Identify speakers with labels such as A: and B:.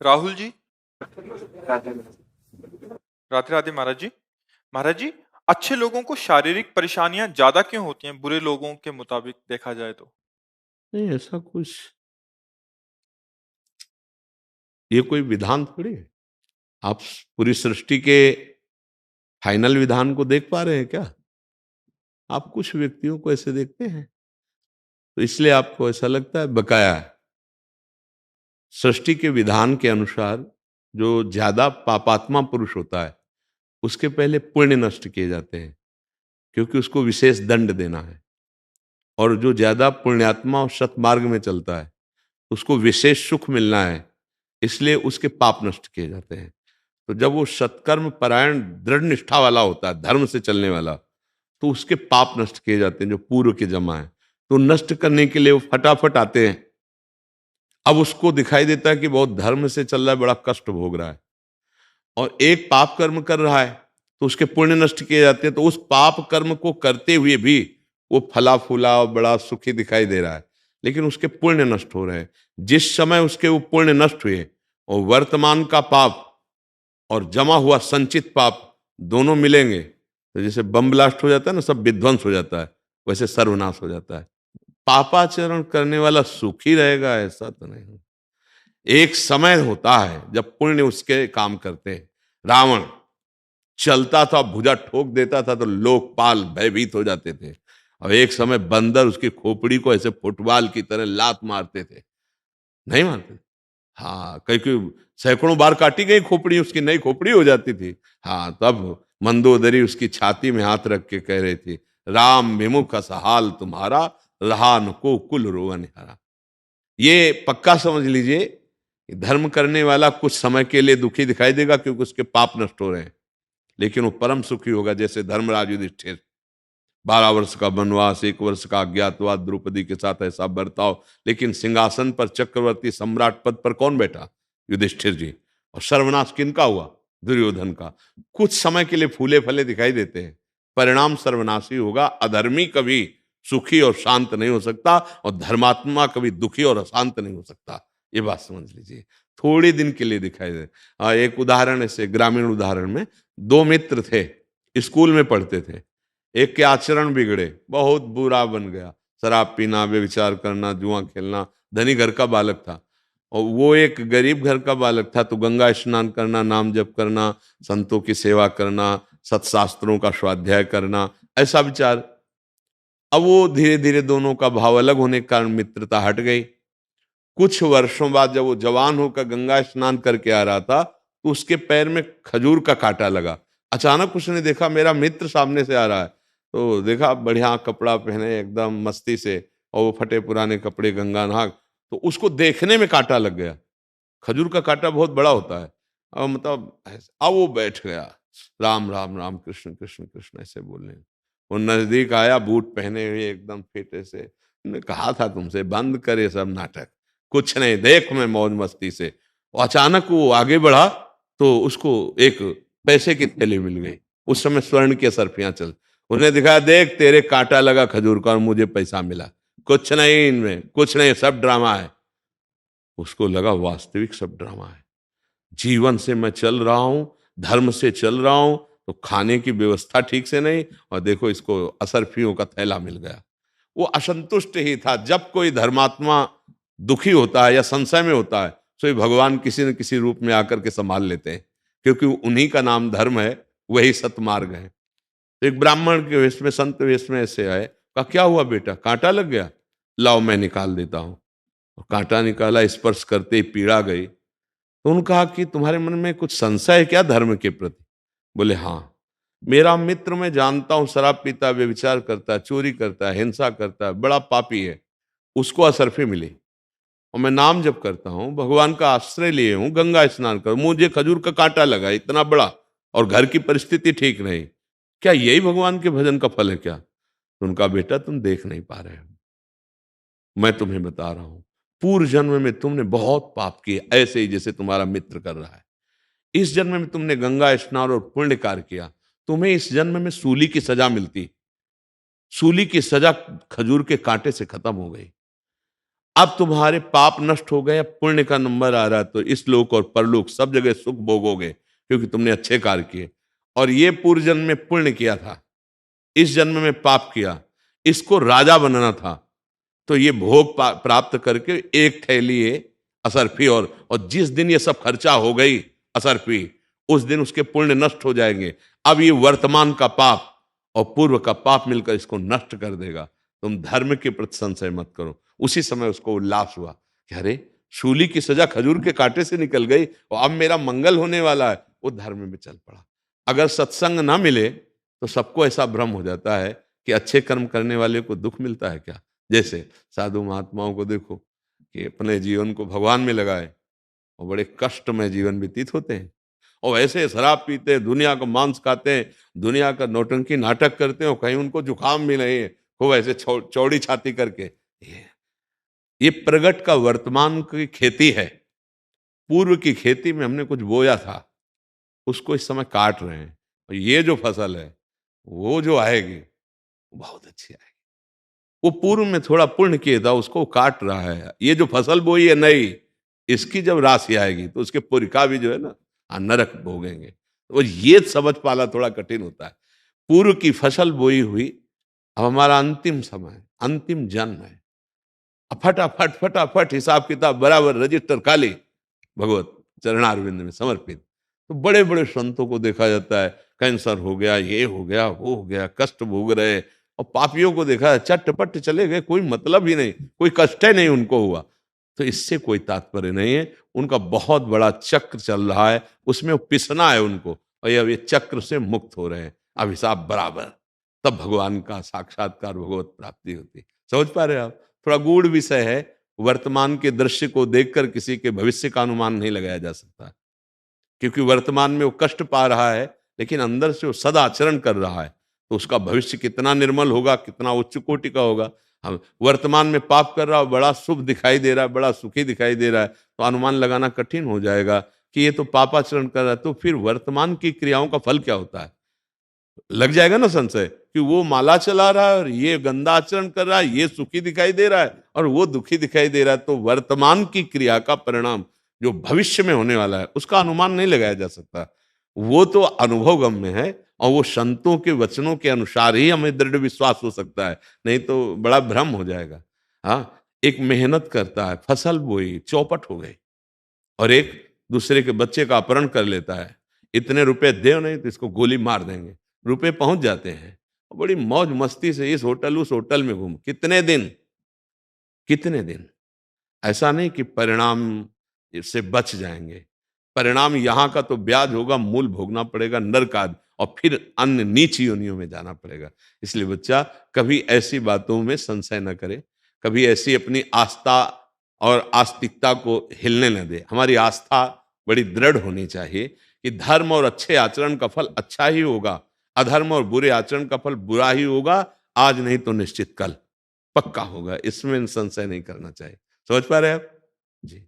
A: राहुल जी। राधे राधे महाराज जी। महाराज जी, अच्छे लोगों को शारीरिक परेशानियां ज्यादा क्यों होती हैं बुरे लोगों के मुताबिक देखा जाए तो?
B: नहीं, ऐसा कुछ ये कोई विधान थोड़ी है। आप पूरी सृष्टि के फाइनल विधान को देख पा रहे हैं क्या? आप कुछ व्यक्तियों को ऐसे देखते हैं तो इसलिए आपको ऐसा लगता है बकाया है। सृष्टि के विधान के अनुसार जो ज्यादा पापात्मा पुरुष होता है उसके पहले पुण्य नष्ट किए जाते हैं, क्योंकि उसको विशेष दंड देना है। और जो ज्यादा पुण्यात्मा और सतमार्ग में चलता है उसको विशेष सुख मिलना है, इसलिए उसके पाप नष्ट किए जाते हैं। तो जब वो सत्कर्म परायण दृढ़ निष्ठा वाला होता है, धर्म से चलने वाला, तो उसके पाप नष्ट किए जाते हैं जो पूर्व के जमा है। तो नष्ट करने के लिए वो फटाफट आते हैं। अब उसको दिखाई देता है कि बहुत धर्म से चल रहा है, बड़ा कष्ट भोग रहा है, और एक पाप कर्म कर रहा है, तो उसके पुण्य नष्ट किए जाते हैं। तो उस पाप कर्म को करते हुए भी वो फला फूला और बड़ा सुखी दिखाई दे रहा है, लेकिन उसके पुण्य नष्ट हो रहे हैं। जिस समय उसके वो पुण्य नष्ट हुए और वर्तमान का पाप और जमा हुआ संचित पाप दोनों मिलेंगे, तो जैसे बम ब्लास्ट हो जाता है ना, सब विध्वंस हो जाता है, वैसे सर्वनाश हो जाता है। पापाचरण करने वाला सुखी रहेगा ऐसा तो नहीं। एक समय होता है जब पुण्य उसके काम करते हैं। रावण चलता था, भुजा ठोक देता था तो लोकपाल भयभीत हो जाते थे। और एक समय बंदर उसकी खोपड़ी को ऐसे फुटबॉल की तरह लात मारते थे। नहीं मारते? हाँ, कई कई सैकड़ों बार काटी गई खोपड़ी, उसकी नई खोपड़ी हो जाती थी। हाँ, तब मंदोदरी उसकी छाती में हाथ रख के कह रही थी, राम विमुख असहाल तुम्हारा, रहा न को कुल रोवन हारा। ये पक्का समझ लीजिए कि धर्म करने वाला कुछ समय के लिए दुखी दिखाई देगा क्योंकि उसके पाप नष्ट हो रहे हैं, लेकिन वो परम सुखी होगा। जैसे धर्मराज युधिष्ठिर, 12 वर्ष का वनवास, 1 वर्ष का अज्ञातवास, द्रौपदी के साथ ऐसा बर्ताव, लेकिन सिंहासन पर चक्रवर्ती सम्राट पद पर कौन बैठा? युधिष्ठिर जी। और सर्वनाश किनका हुआ? दुर्योधन का। कुछ समय के लिए फूले फले दिखाई देते हैं, परिणाम सर्वनाशी होगा। अधर्मी कभी सुखी और शांत नहीं हो सकता, और धर्मात्मा कभी दुखी और अशांत नहीं हो सकता। ये बात समझ लीजिए। थोड़े दिन के लिए दिखाई दे। एक उदाहरण, ऐसे ग्रामीण उदाहरण में, दो मित्र थे, स्कूल में पढ़ते थे। एक के आचरण बिगड़े, बहुत बुरा बन गया, शराब पीना, व्यभिचार करना, जुआ खेलना। धनी घर का बालक था, और वो एक गरीब घर का बालक था। तो गंगा स्नान करना, नाम जप करना, संतों की सेवा करना, सत्शास्त्रों का स्वाध्याय करना, ऐसा विचार। अब वो धीरे धीरे दोनों का भाव अलग होने के कारण मित्रता हट गई। कुछ वर्षों बाद जब वो जवान होकर गंगा स्नान करके आ रहा था, तो उसके पैर में खजूर का कांटा लगा। अचानक उसने देखा मेरा मित्र सामने से आ रहा है, तो देखा बढ़िया कपड़ा पहने एकदम मस्ती से, और वो फटे पुराने कपड़े, गंगा नहा, तो उसको देखने में कांटा लग गया। खजूर का कांटा बहुत बड़ा होता है। अब मतलब अब वो बैठ गया, राम राम राम, कृष्ण कृष्ण कृष्ण ऐसे बोलने। वो नजदीक आया, बूट पहने हुए एकदम फिट ऐसे। मैंने कहा था तुमसे बंद करे सब नाटक, कुछ नहीं, देख मैं मौज मस्ती से। और अचानक वो आगे बढ़ा, तो उसको एक पैसे की थैली मिल गई। उस समय स्वर्ण की असरफियां चल। उसने दिखाया, देख तेरे कांटा लगा खजूर का और मुझे पैसा मिला। कुछ नहीं इनमें, कुछ नहीं, सब ड्रामा है। उसको लगा वास्तविक सब ड्रामा है। जीवन से मैं चल रहा हूं, धर्म से चल रहा हूं, तो खाने की व्यवस्था ठीक से नहीं, और देखो इसको असरफियों का थैला मिल गया। वो असंतुष्ट ही था। जब कोई धर्मात्मा दुखी होता है या संशय में होता है, तो ये भगवान किसी न किसी रूप में आकर के संभाल लेते हैं, क्योंकि उन्हीं का नाम धर्म है, वही सतमार्ग है। तो एक ब्राह्मण के वेश में, संत वेश में ऐसे आए, कहा क्या हुआ बेटा, कांटा लग गया? लाओ मैं निकाल देता हूं। और कांटा निकाला, स्पर्श करते ही पीड़ा गई। तो उन्होंने कहा कि तुम्हारे मन में कुछ संशय है क्या धर्म के प्रति? बोले हाँ, मेरा मित्र मैं जानता हूं, शराब पीता, व्यभिचार करता है, चोरी करता है, हिंसा करता है, बड़ा पापी है। उसको असरफी मिली, और मैं नाम जप करता हूं, भगवान का आश्रय लिए हूं, गंगा स्नान कर, मुझे खजूर का कांटा लगा इतना बड़ा, और घर की परिस्थिति ठीक नहीं। क्या यही भगवान के भजन का फल है क्या? तो उनका, बेटा तुम देख नहीं पा रहे हो, मैं तुम्हें बता रहा हूं। पूर्व जन्म में तुमने बहुत पाप किए, ऐसे ही जैसे तुम्हारा मित्र कर रहा है। इस जन्म में तुमने गंगा स्नान और पुण्य कार्य किया, तुम्हें इस जन्म में सूली की सजा मिलती। सूली की सजा खजूर के कांटे से खत्म हो गई। अब तुम्हारे पाप नष्ट हो गए, पुण्य का नंबर आ रहा है, तो इस लोक और परलोक सब जगह सुख भोगोगे, क्योंकि तुमने अच्छे कार्य किए। और ये पूर्व जन्म में पुण्य किया था, इस जन्म में पाप किया, इसको राजा बनना था, तो ये भोग प्राप्त करके एक थैली ये असरफी, और जिस दिन ये सब खर्चा हो गई असरफी, उस दिन उसके पुण्य नष्ट हो जाएंगे। अब ये वर्तमान का पाप और पूर्व का पाप मिलकर इसको नष्ट कर देगा। तुम धर्म के प्रति संशय मत करो। उसी समय उसको उल्लास हुआ कि अरे, शूली की सजा खजूर के कांटे से निकल गई और अब मेरा मंगल होने वाला है। वो धर्म में चल पड़ा। अगर सत्संग ना मिले तो सबको ऐसा भ्रम हो जाता है कि अच्छे कर्म करने वाले को दुख मिलता है क्या। जैसे साधु महात्माओं को देखो कि अपने जीवन को भगवान में लगाए और बड़े कष्ट में जीवन व्यतीत होते हैं, और ऐसे शराब पीते हैं, दुनिया का मांस खाते हैं, दुनिया का नौटंकी नाटक करते हैं, और कहीं उनको जुकाम भी नहीं है, खूब ऐसे चौड़ी छाती करके। ये प्रगट का वर्तमान की खेती है। पूर्व की खेती में हमने कुछ बोया था, उसको इस समय काट रहे हैं, और ये जो फसल है वो जो आएगी वो बहुत अच्छी आएगी। वो पूर्व में थोड़ा पुण्य किया था, उसको काट रहा है। ये जो फसल बोई है नई, इसकी जब राशि आएगी तो उसके पुरिका भी जो है ना, नरक भोगेंगे। तो ये समझ पाना थोड़ा कठिन होता है। पूर्व की फसल बोई हुई, अब हमारा अंतिम समय, अंतिम जन्म है। अब फटाफट फटाफट हिसाब किताब बराबर, रजिस्टर खाली, भगवत चरणारविंद में समर्पित। तो बड़े बड़े संतों को देखा जाता है, कैंसर हो गया, ये हो गया, वो हो गया, कष्ट भोग रहे। और पापियों को देखा है, चटपट चले गए, कोई मतलब ही नहीं, कोई कष्ट ही नहीं उनको हुआ। तो इससे कोई तात्पर्य नहीं है। उनका बहुत बड़ा चक्र चल रहा है, उसमें वो पिसना है उनको, और अब ये चक्र से मुक्त हो रहे हैं। अब हिसाब बराबर, तब भगवान का साक्षात्कार, भगवत प्राप्ति होती। समझ पा रहे हैं आप? थोड़ा गूढ़ विषय है। वर्तमान के दृश्य को देखकर किसी के भविष्य का अनुमान नहीं लगाया जा सकता, क्योंकि वर्तमान में वो कष्ट पा रहा है, लेकिन अंदर से वो सदाचरण कर रहा है, तो उसका भविष्य कितना निर्मल होगा, कितना उच्च कोटि का होगा। हम वर्तमान में पाप कर रहा है, बड़ा शुभ दिखाई दे रहा है, बड़ा सुखी दिखाई दे रहा है, तो अनुमान लगाना कठिन हो जाएगा कि ये तो पापाचरण कर रहा है। तो फिर वर्तमान की क्रियाओं का फल क्या होता है, लग जाएगा ना संशय कि वो माला चला रहा है और ये गंदा आचरण कर रहा है, ये सुखी दिखाई दे रहा है और वो दुखी दिखाई दे रहा है। तो वर्तमान की क्रिया का परिणाम जो भविष्य में होने वाला है, उसका अनुमान नहीं लगाया जा सकता। वो तो अनुभव गम्य है, और वो संतों के वचनों के अनुसार ही हमें दृढ़ विश्वास हो सकता है, नहीं तो बड़ा भ्रम हो जाएगा। हाँ, एक मेहनत करता है, फसल बोई, चौपट हो गई, और एक दूसरे के बच्चे का अपहरण कर लेता है। इतने रुपए दे नहीं तो इसको गोली मार देंगे। रुपए पहुंच जाते हैं, और बड़ी मौज मस्ती से इस होटल उस होटल में घूम, कितने दिन, कितने दिन। ऐसा नहीं कि परिणाम इससे बच जाएंगे। परिणाम यहाँ का तो ब्याज होगा, मूल भोगना पड़ेगा, नरक, और फिर अन्य नीच योनियों में जाना पड़ेगा। इसलिए बच्चा कभी ऐसी बातों में संशय न करे, कभी ऐसी अपनी आस्था और आस्तिकता को हिलने न दे। हमारी आस्था बड़ी दृढ़ होनी चाहिए कि धर्म और अच्छे आचरण का फल अच्छा ही होगा, अधर्म और बुरे आचरण का फल बुरा ही होगा, आज नहीं तो निश्चित कल पक्का होगा। इसमें संशय नहीं करना चाहिए। समझ पा रहे हैं आप जी?